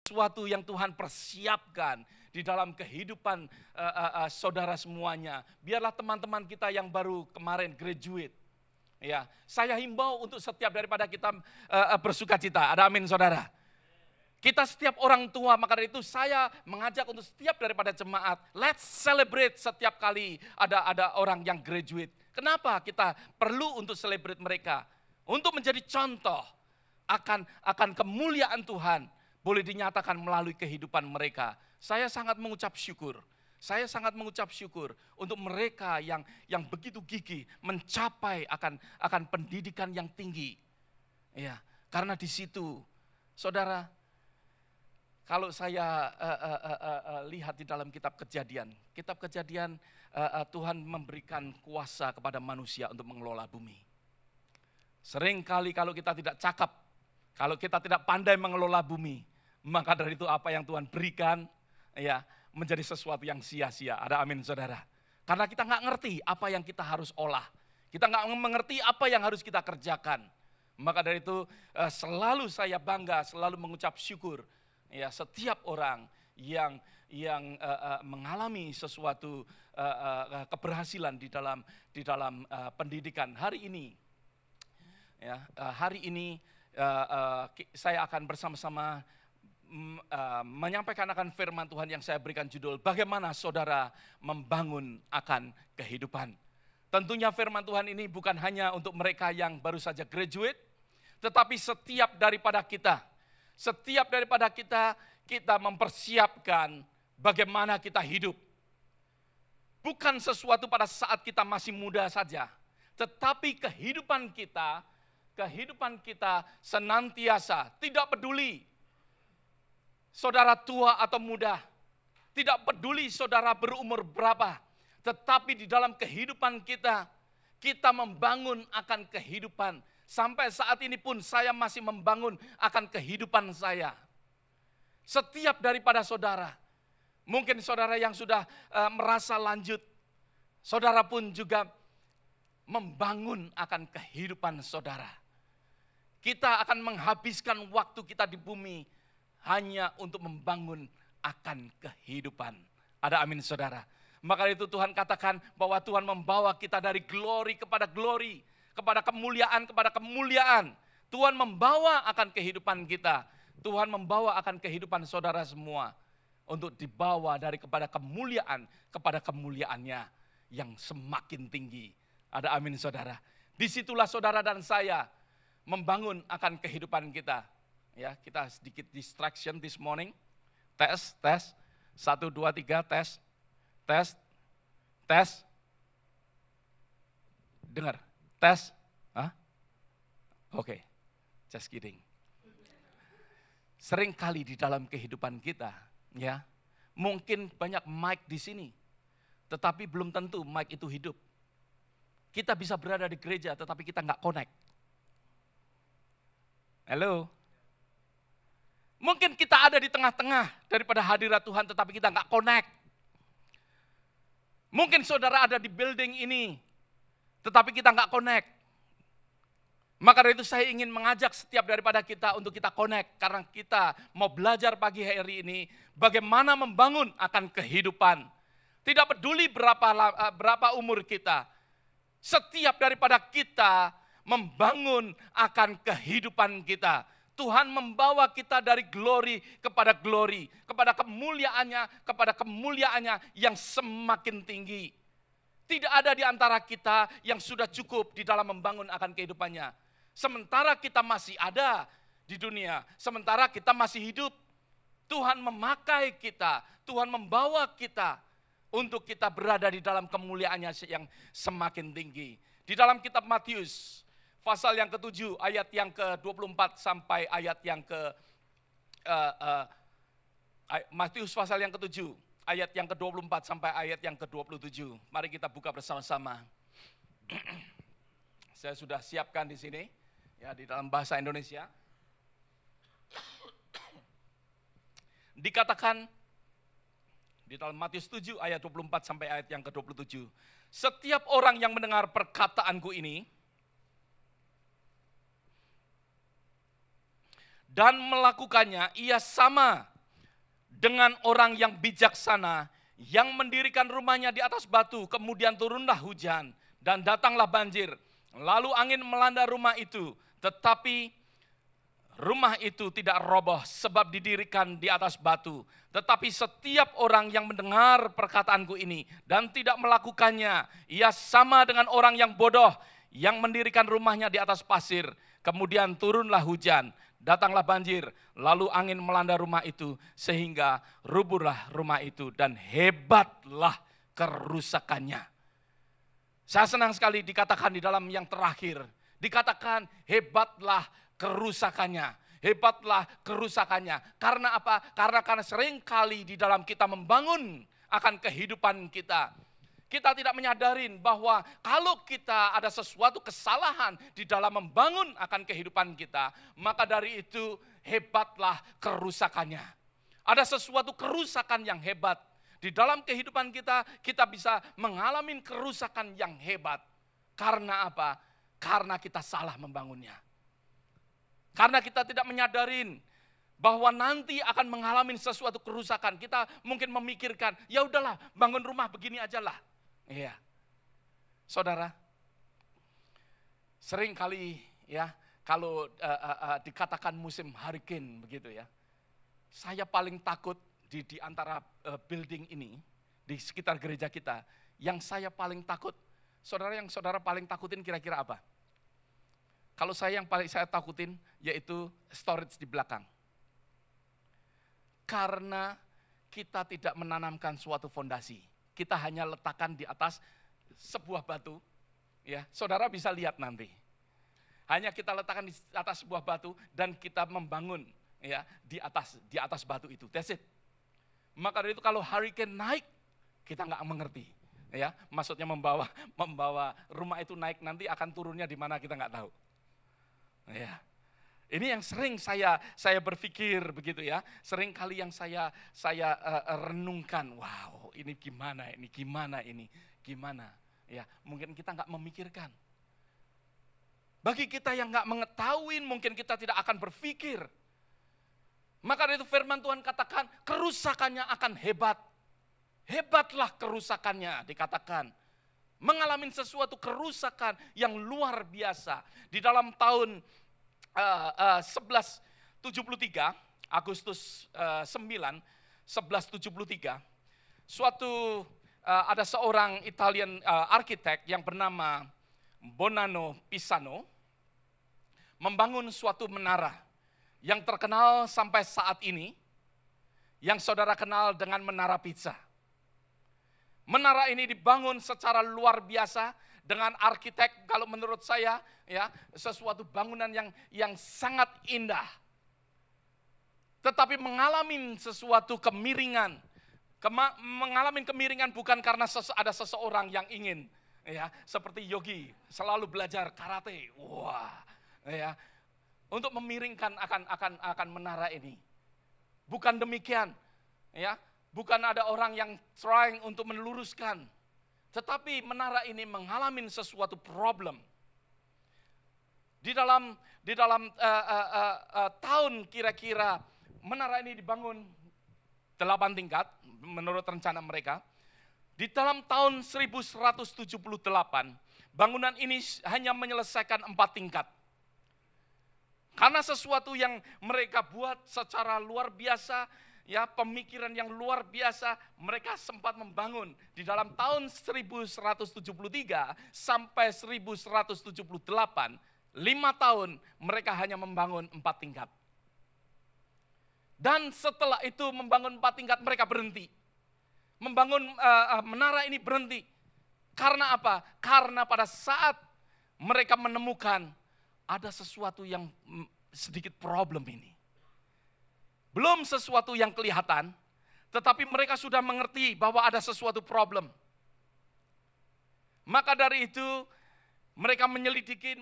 sesuatu yang Tuhan persiapkan di dalam kehidupan saudara semuanya. Biarlah teman-teman kita yang baru kemarin graduate, ya, saya himbau untuk setiap daripada kita bersukacita. Ada amin saudara? Kita setiap orang tua, maka dari itu saya mengajak untuk setiap daripada jemaat, let's celebrate setiap kali ada orang yang graduate. Kenapa kita perlu untuk celebrate mereka? Untuk menjadi contoh akan kemuliaan Tuhan boleh dinyatakan melalui kehidupan mereka. Saya sangat mengucap syukur. Saya sangat mengucap syukur untuk mereka yang begitu gigih mencapai akan pendidikan yang tinggi. Ya, karena di situ, saudara, kalau saya lihat di dalam kitab Kejadian Tuhan memberikan kuasa kepada manusia untuk mengelola bumi. Seringkali kalau kita tidak cakap, kalau kita tidak pandai mengelola bumi, maka dari itu apa yang Tuhan berikan, ya, menjadi sesuatu yang sia-sia. Ada amin saudara? Karena kita nggak ngerti apa yang kita harus olah. Kita nggak mengerti apa yang harus kita kerjakan. Maka dari itu selalu saya bangga, selalu mengucap syukur. Ya, setiap orang yang mengalami sesuatu keberhasilan di dalam pendidikan hari ini. Ya, hari ini saya akan bersama-sama menyampaikan akan firman Tuhan yang saya berikan judul, bagaimana saudara membangun akan kehidupan. Tentunya firman Tuhan ini bukan hanya untuk mereka yang baru saja graduate, tetapi setiap daripada kita mempersiapkan bagaimana kita hidup. Bukan sesuatu pada saat kita masih muda saja, tetapi kehidupan kita senantiasa, tidak peduli saudara tua atau muda, tidak peduli saudara berumur berapa, tetapi di dalam kehidupan kita membangun akan kehidupan. Sampai saat ini pun saya masih membangun akan kehidupan saya. Setiap daripada saudara, mungkin saudara yang sudah merasa lanjut, saudara pun juga membangun akan kehidupan saudara. Kita akan menghabiskan waktu kita di bumi hanya untuk membangun akan kehidupan. Ada amin saudara. Maka itu Tuhan katakan bahwa Tuhan membawa kita dari glory kepada glory, kepada kemuliaan. Tuhan membawa akan kehidupan kita. Tuhan membawa akan kehidupan saudara semua untuk dibawa kepada kemuliaannya yang semakin tinggi. Ada amin saudara. Disitulah saudara dan saya membangun akan kehidupan kita. Ya, kita sedikit distraction this morning. Tes. 1, 2, 3, tes. Dengar, tes. Hah? Oke, just kidding. Seringkali di dalam kehidupan kita, ya, mungkin banyak mic di sini, tetapi belum tentu mic itu hidup. Kita bisa berada di gereja, tetapi kita nggak connect. Halo? Mungkin kita ada di tengah-tengah daripada hadirat Tuhan, tetapi kita nggak connect. Mungkin saudara ada di building ini, tetapi kita nggak connect. Maka dari itu saya ingin mengajak setiap daripada kita untuk kita connect. Karena kita mau belajar pagi hari ini, bagaimana membangun akan kehidupan. Tidak peduli berapa umur kita, setiap daripada kita membangun akan kehidupan kita. Tuhan membawa kita dari glory, kepada kemuliaannya yang semakin tinggi. Tidak ada di antara kita yang sudah cukup di dalam membangun akan kehidupannya. Sementara kita masih ada di dunia, sementara kita masih hidup, Tuhan memakai kita, Tuhan membawa kita untuk kita berada di dalam kemuliaannya yang semakin tinggi. Di dalam kitab Matius, pasal yang ke-7, ayat yang ke-24 sampai ayat yang Matius pasal yang ke-7, ayat yang ke-24 sampai ayat yang ke-27. Mari kita buka bersama-sama. Saya sudah siapkan di sini, ya, di dalam bahasa Indonesia. Dikatakan di dalam Matius 7 ayat 24 sampai ayat yang ke-27. Setiap orang yang mendengar perkataanku ini dan melakukannya, ia sama dengan orang yang bijaksana, yang mendirikan rumahnya di atas batu, kemudian turunlah hujan, dan datanglah banjir. Lalu angin melanda rumah itu, tetapi rumah itu tidak roboh sebab didirikan di atas batu. Tetapi setiap orang yang mendengar perkataanku ini dan tidak melakukannya, ia sama dengan orang yang bodoh yang mendirikan rumahnya di atas pasir. Kemudian turunlah hujan, datanglah banjir, lalu angin melanda rumah itu sehingga rubuhlah rumah itu dan hebatlah kerusakannya. Saya senang sekali dikatakan di dalam yang terakhir, dikatakan hebatlah kerusakannya. Hebatlah kerusakannya. Karena apa? Karena sering kali di dalam kita membangun akan kehidupan kita, kita tidak menyadarin bahwa kalau kita ada sesuatu kesalahan di dalam membangun akan kehidupan kita, maka dari itu hebatlah kerusakannya. Ada sesuatu kerusakan yang hebat. Di dalam kehidupan kita, kita bisa mengalami kerusakan yang hebat. Karena apa? Karena kita salah membangunnya. Karena kita tidak menyadarin bahwa nanti akan mengalami sesuatu kerusakan. Kita mungkin memikirkan, ya udahlah bangun rumah begini aja lah. Iya. Saudara, sering kali ya kalau dikatakan musim hurricane begitu ya. Saya paling takut di antara building ini, di sekitar gereja kita, yang saya paling takut, saudara yang saudara paling takutin kira-kira apa? Kalau saya yang paling saya takutin yaitu storage di belakang. Karena kita tidak menanamkan suatu fondasi. Kita hanya letakkan di atas sebuah batu. Ya, saudara bisa lihat nanti. Hanya kita letakkan di atas sebuah batu dan kita membangun ya di atas batu itu. That's it. Maka dari itu kalau hurricane naik, kita nggak mengerti. Ya, maksudnya membawa rumah itu naik, nanti akan turunnya di mana kita nggak tahu. Ya, ini yang sering saya berpikir begitu ya. Sering kali yang saya renungkan. Wow, ini gimana? Ya, mungkin kita nggak memikirkan. Bagi kita yang nggak mengetahui, mungkin kita tidak akan berpikir. Maka dari itu firman Tuhan katakan, kerusakannya akan hebat. Hebatlah kerusakannya, dikatakan. Mengalami sesuatu kerusakan yang luar biasa. Di dalam tahun 1173, Agustus 9, 1173, ada seorang Italian arsitek yang bernama Bonanno Pisano membangun suatu menara yang terkenal sampai saat ini, yang saudara kenal dengan Menara Pisa. Menara ini dibangun secara luar biasa dengan arsitek, kalau menurut saya ya sesuatu bangunan yang sangat indah. Tetapi mengalami sesuatu kemiringan. Mengalami kemiringan bukan karena ada seseorang yang ingin ya seperti Yogi selalu belajar karate. Wah, ya. Untuk memiringkan akan menara ini. Bukan demikian, ya. Bukan ada orang yang trying untuk meluruskan. Tetapi menara ini mengalami sesuatu problem. Di dalam tahun kira-kira menara ini dibangun 8 tingkat menurut rencana mereka. Di dalam tahun 1178, bangunan ini hanya menyelesaikan 4 tingkat. Karena sesuatu yang mereka buat secara luar biasa, ya pemikiran yang luar biasa, mereka sempat membangun di dalam tahun 1173 sampai 1178, 5 tahun mereka hanya membangun 4 tingkat. Dan setelah itu membangun 4 tingkat mereka berhenti. Membangun menara ini berhenti. Karena apa? Karena pada saat mereka menemukan ada sesuatu yang sedikit problem ini. Belum sesuatu yang kelihatan, tetapi mereka sudah mengerti bahwa ada sesuatu problem. Maka dari itu mereka menyelidiki